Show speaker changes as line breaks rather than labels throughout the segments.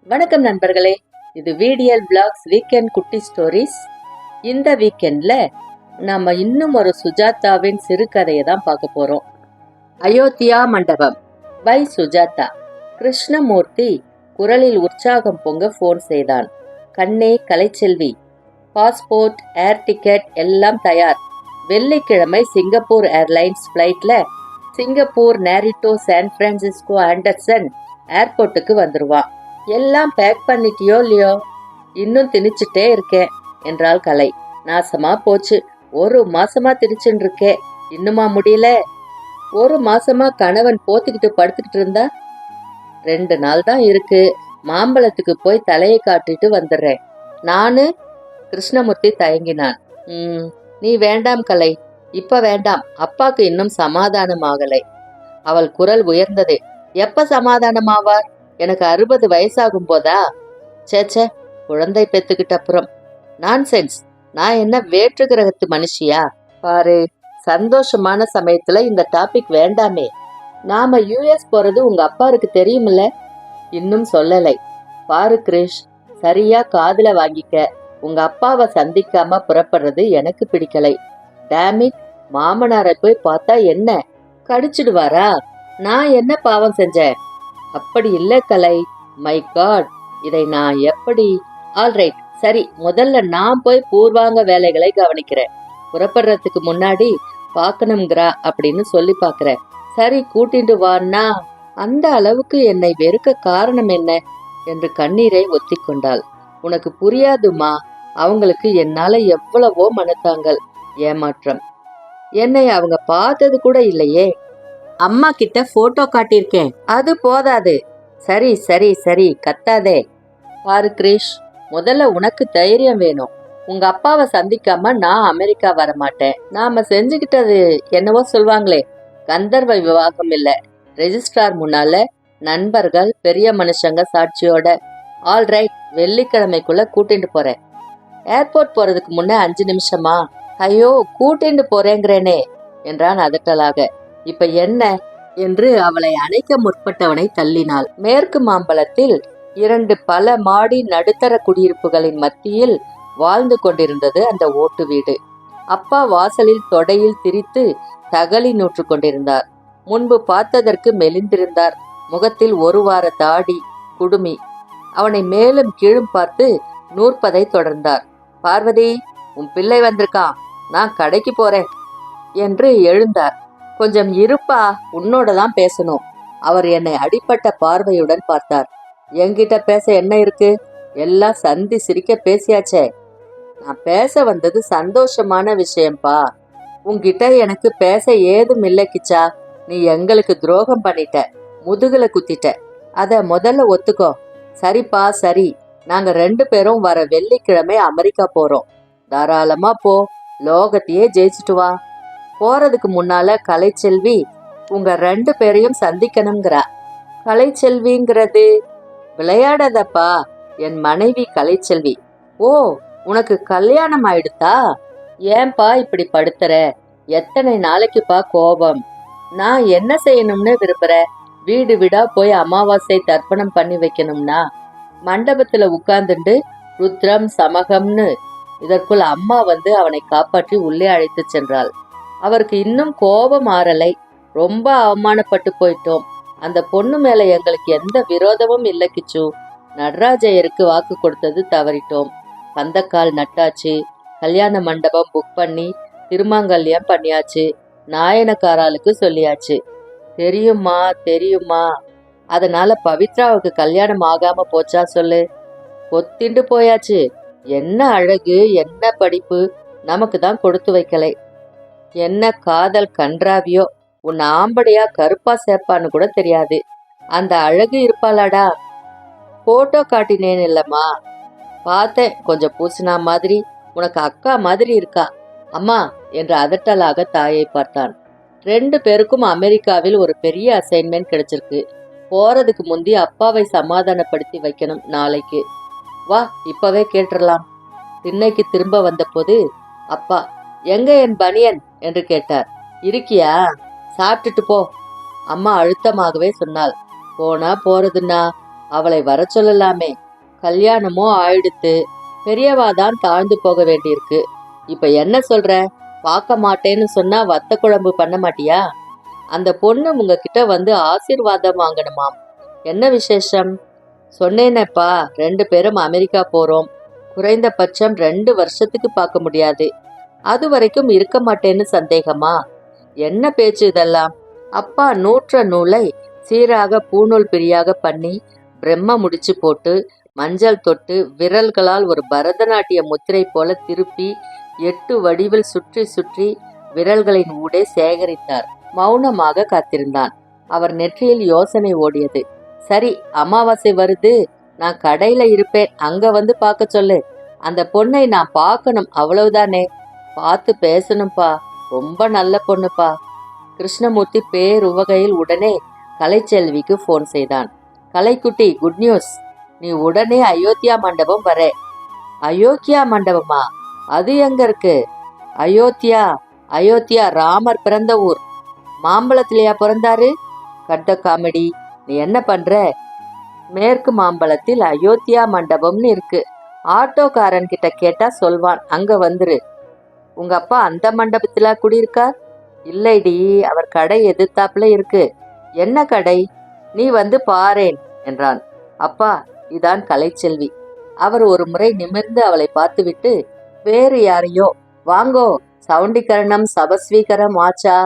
வணக்கம் நண்பர்களே, இது VDL Vlogs வீக்கெண்ட் குட்டி ஸ்டோரிஸ். இந்த வீக்கெண்ட்ல நம்ம இன்னும் ஒரு சுஜாதாவின் சிறுகதையை தான் பார்க்க போறோம். அயோத்தியா மண்டபம் பை சுஜாதா. கிருஷ்ணமூர்த்தி குரலில் உற்சாகம் பொங்க போன் செய்தான். கண்ணே கலைச்செல்வி, பாஸ்போர்ட், ஏர் டிக்கெட் எல்லாம் தயார். வெள்ளிக்கிழமை சிங்கப்பூர் ஏர்லைன்ஸ் பிளைட்ல சிங்கப்பூர் நேரிட்டோ சான் பிரான்சிஸ்கோ ஆண்டர்சன் ஏர்போர்ட்டுக்கு வந்துருவான். எல்லாம் பேக் பண்ணிட்டியோ இல்லையோ? இன்னும் திணிச்சுட்டே இருக்கேன் என்றாள் கலை. நாசமா போச்சு, ஒரு மாசமா திணிச்சுட்டு இருக்கே, இன்னுமா முடியல? ஒரு மாசமா கணவன் போத்திக்கிட்டு படுத்துக்கிட்டு இருந்தா 2 நாள் தான் இருக்கு, மாம்பழத்துக்கு போய் தலையை காட்டிட்டு வந்துடுறேன் நானு. கிருஷ்ணமூர்த்தி தயங்கினான். நீ வேண்டாம் கலை, இப்ப வேண்டாம், அப்பாக்கு இன்னும் சமாதானம் ஆகலை. அவள் குரல் உயர்ந்தது. எப்ப சமாதானமாவார்? எனக்கு 60 வயசாகும் போதா? சேச்சே, குழந்தை பெத்துக்கிட்ட அப்புறம். நான்சென்ஸ், நான் என்ன வேற்று கிரகத்து மனுஷியா? பாரு, சந்தோஷமான சமயத்துல இந்த டாபிக் வேண்டாமே. நாம US போறது உங்க அப்பாருக்கு தெரியுமில்ல? இன்னும் சொல்லலை. பாரு கிரிஷ், சரியா காதுல வாங்கிக்க. உங்க அப்பாவை சந்திக்காம புறப்படுறது எனக்கு பிடிக்கலை. டேமிட், மாமனாரை போய் பார்த்தா என்ன கடிச்சிடுவாரா? நான் என்ன பாவம் செஞ்சேன்? அப்படி இல்ல கலை, மை காட், இதை நான் எப்படி? ஆல்ரைட், சரி, முதல்ல நான் போய் பூர்வாங்க வேலைகளை கவனிக்கிறேன். புறப்படுறதுக்கு முன்னாடி பாக்கணுங்கிறா அப்படின்னு சொல்லி பாக்குறேன். சரி, கூட்டிட்டு வான்னா. அந்த அளவுக்கு என்னை வெறுக்க காரணம் என்ன என்று கண்ணீரை ஒத்திக்கொண்டாள். உனக்கு புரியாதுமா, அவங்களுக்கு என்னால எவ்வளவோ மனத்தாங்கள், ஏமாற்றம். என்னை அவங்க பார்த்தது கூட இல்லையே. அம்மா கிட்ட போட்டோ காட்டியிருக்கேன், அது போதாது. சரி சரி சரி, கத்தாதே. பாரு கிரிஷ், முதல்ல உனக்கு தைரியம் வேணும். உங்க அப்பாவை சந்திக்காம நான் அமெரிக்கா வர மாட்டேன். நாம செஞ்சுக்கிட்டது என்னவோ சொல்வாங்களே, கந்தர்வ விவாகம் இல்ல, ரெஜிஸ்ட்ரார் முன்னால நண்பர்கள் பெரிய மனுஷங்க சாட்சியோட. ஆல்ரைட், வெள்ளிக்கிழமைக்குள்ள கூட்டிட்டு போறேன். ஏர்போர்ட் போறதுக்கு முன்ன 5 நிமிஷமா? ஐயோ, கூட்டிட்டு போறேங்கிறேனே என்றான் அதட்டலாக. இப்ப என்ன என்று அவளை அணைக்க முற்பட்டவனை தள்ளினாள். மேற்கு மாம்பலத்தில் 2 பல மாடி நடுத்தர குடியிருப்புகளின் மத்தியில் வாழ்ந்து கொண்டிருந்தது அந்த ஓட்டு வீடு. அப்பா வாசலில் தொடையில் திரித்து தகலி நூற்று கொண்டிருந்தார். முன்பு பார்த்ததற்கு மெலிந்திருந்தார். முகத்தில் 1 வார தாடி, குடுமி. அவனை மேலும் கீழும் பார்த்து நூற்பதை தொடர்ந்தார். பார்வதி, உன் பிள்ளை வந்திருக்கான், நான் கடைக்கு போறேன் என்று எழுந்தார். கொஞ்சம் இருப்பா, உன்னோட தான் பேசணும். அவர் என்னை அடிப்பட்ட பார்வையுடன் பார்த்தார். என்கிட்ட பேச என்ன இருக்கு? எல்லாம் சந்தி சிரிக்க பேசியாச்சே. நான் பேச வந்தது சந்தோஷமான விஷயம்பா. உன்கிட்ட எனக்கு பேச ஏதும் இல்லை கிச்சா. நீ எங்களுக்கு துரோகம் பண்ணிட்ட, முதுகுல குத்திட்ட, அத முதல்ல ஒத்துக்கோ. சரிப்பா சரி, நாங்க 2 பேரும் வர வெள்ளிக்கிழமை அமெரிக்கா போறோம். தாராளமா போ, லோகத்தையே ஜெயிச்சுட்டு வா. போறதுக்கு முன்னால கலைச்செல்வி உங்க 2 பேரையும் சந்திக்கணுங்கிறா. கலைச்செல்விங்கிறது விளையாடாதப்பா, என் மனைவி கலைச்செல்வி. ஓ, உனக்கு கல்யாணம் ஆயிடுதா? ஏன்பா இப்படி படுத்துற? எத்தனை நாளைக்குப்பா கோபம்? நான் என்ன செய்யணும்னு விரும்புற? வீடு வீடா போய் அமாவாசை தர்ப்பணம் பண்ணி வைக்கணும்னா மண்டபத்துல உட்கார்ந்துண்டு ருத்ரம் சமகம்னு. இதற்குள் அம்மா வந்து அவனை காப்பாற்றி உள்ளே அழைத்து சென்றாள். அவருக்கு இன்னும் கோபம் ஆறலை. ரொம்ப அவமானப்பட்டு போயிட்டோம். அந்த பொண்ணு மேல எங்களுக்கு எந்த விரோதமும் இல்லை கிச்சு. நடராஜையருக்கு வாக்கு கொடுத்தது தவறிட்டோம். பந்தக்கால் நட்டாச்சு, கல்யாண மண்டபம் புக் பண்ணி திருமாங்கல்யம் பண்ணியாச்சு, நாயனக்காராளுக்கு சொல்லியாச்சு. தெரியுமா தெரியுமா? அதனால பவித்ராவுக்கு கல்யாணம் ஆகாம போச்சா சொல்லு? கொத்திண்டு போயாச்சு. என்ன அழகு, என்ன படிப்பு, நமக்கு தான் கொடுத்து வைக்கலை. என்ன காதல் கன்றாவியோ, உன் ஆம்படையா கருப்பா சேப்பான்னு கூட தெரியாது. அந்த அழகு இருப்பாளாடா? போட்டோ காட்டினேன் இல்லம்மா, பார்த்தேன். கொஞ்சம் பூசினா மாதிரி, உனக்கு அக்கா மாதிரி இருக்கா. அம்மா என்று அதட்டலாக தாயை பார்த்தான். 2 பேருக்கும் அமெரிக்காவில் ஒரு பெரிய அசைன்மெண்ட் கிடைச்சிருக்கு. போறதுக்கு முந்தி அப்பாவை சமாதானப்படுத்தி வைக்கணும் நாளைக்கு. வா, இப்பவே கேட்டுடலாம். திண்ணைக்கு திரும்ப வந்த போது, அப்பா எங்க என் பனியன் என்று கேட்டார். இருக்கியா? சாப்பிட்டுட்டு போ, அம்மா அழுத்தமாகவே சொன்னாள். போனா போறதுன்னா, அவளை வர சொல்லலாமே. கல்யாணமோ ஆயிடுத்து, பெரியவாதான் தாழ்ந்து போக வேண்டியிருக்கு. இப்ப என்ன சொல்ற? பார்க்க மாட்டேன்னு சொன்னா வத்த குழம்பு பண்ண மாட்டியா? அந்த பொண்ணு உங்ககிட்ட வந்து ஆசீர்வாதம் வாங்கணுமாம். என்ன விசேஷம்? சொன்னேனேப்பா, 2 பேரும் அமெரிக்கா போறோம். குறைந்தபட்சம் 2 வருஷத்துக்கு பார்க்க முடியாது. அது வரைக்கும் இருக்க மாட்டேன்னு சந்தேகமா? என்ன பேச்சு இதெல்லாம்? அப்பா நூற்ற நூலை சீராக பூநூல் பிரியாக பண்ணி பிரம்ம முடிச்சு போட்டு மஞ்சள் தொட்டு விரல்களால் ஒரு பரதநாட்டிய முத்திரை போல திருப்பி 8 வடிவில் சுற்றி சுற்றி விரல்களின் ஊடே சேகரித்தார். மௌனமாக காத்திருந்தான். அவர் நெற்றியில் யோசனை ஓடியது. சரி, அமாவாசை வருது, நான் கடையில இருப்பேன், அங்க வந்து பார்க்க சொல்லு. அந்த பொண்ணை நான் பார்க்கணும், அவ்வளவுதானே. பார்த்து பேசணும்பா, ரொம்ப நல்ல பொண்ணுப்பா. கிருஷ்ணமூர்த்தி பேருவகையில் உடனே கலைச்செல்விக்கு போன் செய்தான். கலைக்குட்டி, குட் நியூஸ், நீ உடனே அயோத்தியா மண்டபம் வர. அயோத்தியா மண்டபமா? அது எங்க இருக்கு? அயோத்தியா அயோத்தியா ராமர் பிறந்த ஊர். மாம்பழத்திலேயா பிறந்தாரு? கட்ட காமெடி. நீ என்ன பண்ற? மேற்கு மாம்பழத்தில் அயோத்தியா மண்டபம்னு இருக்கு. ஆட்டோக்காரன் கிட்ட கேட்டா சொல்வான், அங்க வந்துரு. உங்க அப்பா அந்த மண்டபத்துல குடியிருக்கார்? இல்லைடி, அவர் கடை எதிர்த்தாப்புல இருக்கு. என்ன கடை? நீ வந்து பாரேன் என்றான். அப்பா, இதான் கலைச்செல்வி. அவர் ஒரு முறை நிமிர்ந்து அவளை பார்த்துவிட்டு வேறு யாரையோ, வாங்கோ சவுண்டிகரணம் சபஸ்வீகரம் ஆச்சா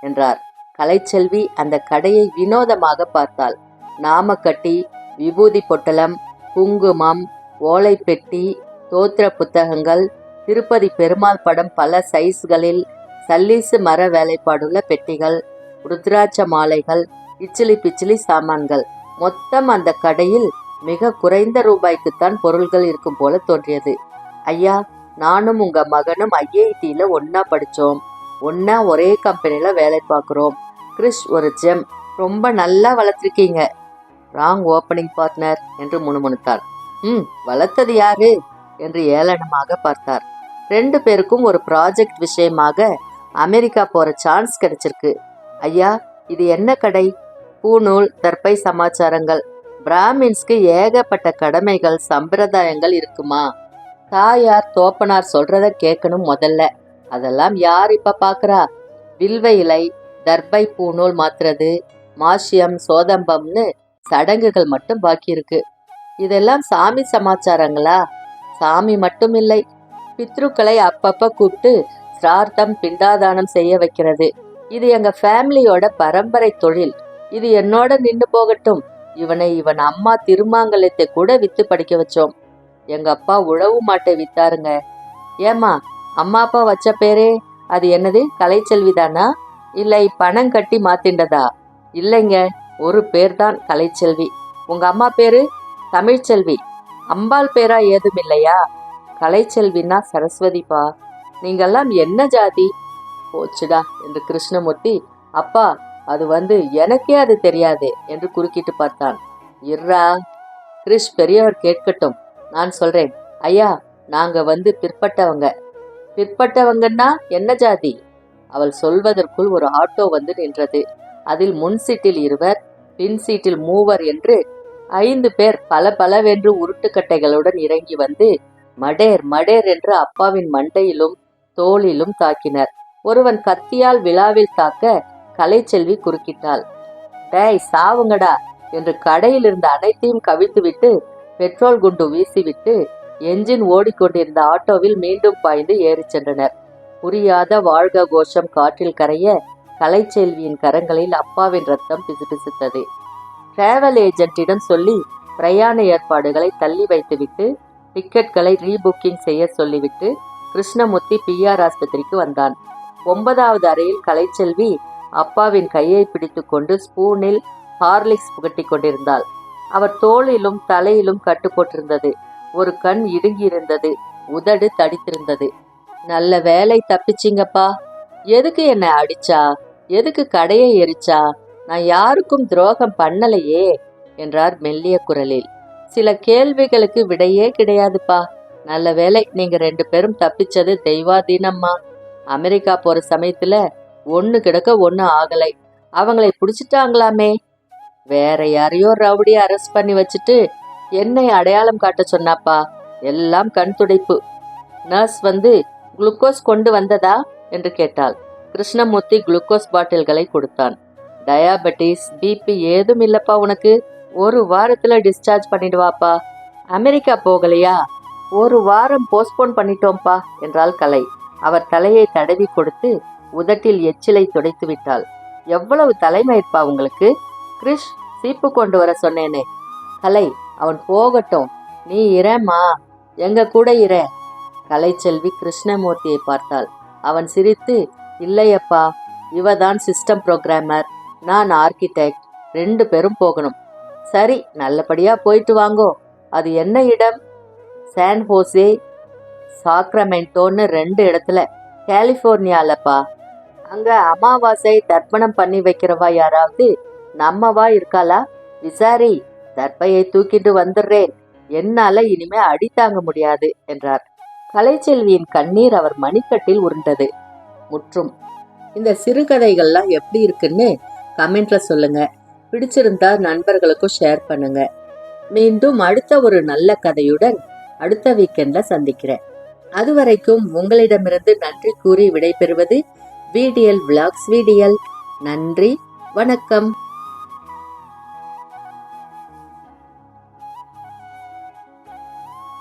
என்றார். கலைச்செல்வி அந்த கடையை வினோதமாக பார்த்தாள். நாமக்கட்டி, விபூதி பொட்டலம், குங்குமம், ஓலைப்பெட்டி, தோத்திர புத்தகங்கள், திருப்பதி பெருமாள் படம் பல சைஸ்களில், சல்லீசு மர வேலைப்பாடுள்ள பெட்டிகள், ருத்ராட்ச மாலைகள், இச்சிலி பிச்சிலி சாமான்கள். மொத்தம் அந்த கடையில் மிக குறைந்த ரூபாய்க்குத்தான் பொருள்கள் இருக்கும் போல தோன்றியது. ஐயா, நானும் உங்க மகனும் ஐஐடியில ஒன்னா படிச்சோம், ஒன்னா ஒரே கம்பெனில வேலை பார்க்குறோம். கிறிஷ் ஒரு ஜெம், ரொம்ப நல்லா வளர்த்திருக்கீங்க. ராங் ஓப்பனிங் பார்ட்னர் என்று முணுமுணுத்தார். வளர்த்தது யாரு என்று ஏளனமாக பார்த்தார். 2 பேருக்கும் ஒரு ப்ராஜெக்ட் விஷயமாக அமெரிக்கா போற சான்ஸ் கிடைச்சிருக்கு. ஐயா, இது என்ன கடை? பூநூல், தர்பை சமாச்சாரங்கள். பிராமின்ஸ்க்கு ஏகப்பட்ட கடமைகள் சம்பிரதாயங்கள் இருக்குமா? தாயார் தோப்பனார் சொல்றத கேட்கணும் முதல்ல. அதெல்லாம் யார் இப்ப பாக்குறா? வில்வ இலை, தர்பை பூநூல் மாத்துறது, மாசியம், சோதம்பம்னு சடங்குகள் மட்டும் பாக்கி இருக்கு. இதெல்லாம் சாமி சமாச்சாரங்களா? சாமி மட்டும் இல்லை, பித்ருக்களை அப்பப்ப கூப்பிட்டு சிரார்த்தம் பிண்டாதானம் செய்ய வைக்கிறது. இது எங்க ஃபேமிலியோட பரம்பரை தொழில். இது என்னோட நின்று போகட்டும். இவன் அம்மா திருமாங்கலத்தை கூட வித்து படிக்க வச்சோம். எங்க அப்பா உழவு மாட்டை வித்தாருங்க. ஏமா, அம்மா அப்பா வச்ச பேரே அது என்னது? கலைச்செல்விதானா? இல்லை பணம் கட்டி மாத்திண்டதா? இல்லைங்க, ஒரு பேர்தான் கலைச்செல்வி. உங்க அம்மா பேரு? தமிழ்ச்செல்வி. அம்பாள் பேரா ஏதும் இல்லையா? கலைச்செல்வின்னா சரஸ்வதிப்பா. நீங்கெல்லாம் என்ன ஜாதி? போச்சுடா என்று கிருஷ்ணமூர்த்தி, அப்பா அது எனக்கே அது தெரியாது என்று குறுக்கிட்டு பார்த்தான். இர்ரா, கிருஷ் பெரியவர் கேட்கட்டும், நான் சொல்றேன். ஐயா, நாங்க பிற்பட்டவங்க. பிற்பட்டவங்கன்னா என்ன ஜாதி? அவள் சொல்வதற்குள் ஒரு ஆட்டோ வந்து நின்றது. அதில் முன் சீட்டில் 2, பின் சீட்டில் 3 என்று 5 பேர் பல பலவென்று உருட்டுக்கட்டைகளுடன் இறங்கி வந்து மடேர் மடேர் என்று அப்பாவின் மண்டையிலும் தோளிலும் தாக்கினர். ஒருவன் கத்தியால் விழாவில் தாக்க கலைச்செல்வி குறுக்கிட்டாள். டேய் சாவுங்கடா என்று கடையில் இருந்த அனைத்தையும் கவிழ்த்துவிட்டு பெட்ரோல் குண்டு வீசிவிட்டு என்ஜின் ஓடிக்கொண்டிருந்த ஆட்டோவில் மீண்டும் பாய்ந்து ஏறி சென்றனர். புரியாத வாழ்க கோஷம் காற்றில் கரைய கலைச்செல்வியின் கரங்களில் அப்பாவின் ரத்தம் பிசுபிசுத்தது. டிராவல் ஏஜென்ட்டிடம் சொல்லி பிரயாண ஏற்பாடுகளை தள்ளி வைத்துவிட்டு டிக்கெட்களை ரீபுக்கிங் செய்ய சொல்லிவிட்டு கிருஷ்ணமூர்த்தி பிஆர் ஆஸ்பத்திரிக்கு வந்தான். 9வது அறையில் கலைச்செல்வி அப்பாவின் கையை பிடித்து கொண்டு ஸ்பூனில் ஹார்லிக்ஸ் புகட்டி கொண்டிருந்தாள். அவர் தோளிலும் தலையிலும் கட்டு போட்டிருந்தது. ஒரு கண் இடுங்கியிருந்தது, உதடு தடித்திருந்தது. நல்ல வேலை தப்பிச்சிங்கப்பா. எதுக்கு என்ன அடிச்சா? எதுக்கு கடையை எரிச்சா? நான் யாருக்கும் துரோகம் பண்ணலையே என்றார் மெல்லிய குரலில். சில கேள்விகளுக்கு விடையே கிடையாதுப்பா. நல்ல வேலை நீங்க 2 பேரும் தப்பிச்சது தெய்வாதீனம்மா. அமெரிக்கா போற சமயத்துல ஒண்ணு கிடக்க ஒண்ணு ஆகலை. அவங்களை பிடிச்சிட்டாங்களாமே. வேற யாரையோ ரவுடி அரெஸ்ட் பண்ணி வச்சுட்டு என்னை அடையாளம் காட்ட சொன்னாப்பா. எல்லாம் கண் துடைப்பு. நர்ஸ் வந்து குளுக்கோஸ் கொண்டு வந்ததா என்று கேட்டாள். கிருஷ்ணமூர்த்தி குளுக்கோஸ் பாட்டில்களை கொடுத்தான். டயாபெட்டிஸ், பிபி ஏதும் இல்லப்பா உனக்கு. ஒரு வாரத்துல டிஸ்சார்ஜ் பண்ணிடுவாப்பா. அமெரிக்கா போகலையா? ஒரு வாரம் போஸ்ட்போன் பண்ணிட்டோம்பா என்றாள் கலை. அவர் தலையை தடவி கொடுத்து உதட்டில் எச்சிலை துடைத்து விட்டாள். எவ்வளவு தலைமயிர்ப்பா உங்களுக்கு. கிரிஷ், சீப்பு கொண்டு வர சொன்னேனே. கலை, அவன் போகட்டும், நீ இரேம்மா, எங்க கூட இரே. கலைச்செல்வி கிருஷ்ணமூர்த்தியை பார்த்தாள். அவன் சிரித்து, இல்லையப்பா, இவதான் சிஸ்டம் புரோகிராமர், நான் ஆர்கிடெக்ட், 2 பேரும் போகணும். சரி, நல்லபடியா போயிட்டு வாங்கோ. அது என்ன இடம்? சான் ஹோசே, சாக்ரமெண்டோன்னு 2 இடத்துல, கலிபோர்னியாலப்பா. அங்க அமாவாசை தர்ப்பணம் பண்ணி வைக்கிறவா யாராவது நம்மவா இருக்காளா? விசாரி, தர்ப்பையை தூக்கிட்டு வந்துடுறேன். என்னால இனிமே அடி தாங்க முடியாது என்றார். கலைச்செல்வியின் கண்ணீர் அவர் மணிக்கட்டில் உருண்டது. முற்றும். இந்த சிறுகதைகள்லாம் எப்படி இருக்குன்னு கமெண்ட்ல சொல்லுங்க. பிடிச்சிருந்தா நண்பர்களுக்கும் ஷேர் பண்ணுங்க. மீண்டும் அடுத்த ஒரு நல்ல கதையுடன் அடுத்த வீக்கெண்ட்ல சந்திக்கிறேன். அதுவரைக்கும் உங்களிடமிருந்து நன்றி கூறி விடைபெறுவது VDL Vlogs VDL. நன்றி, வணக்கம்.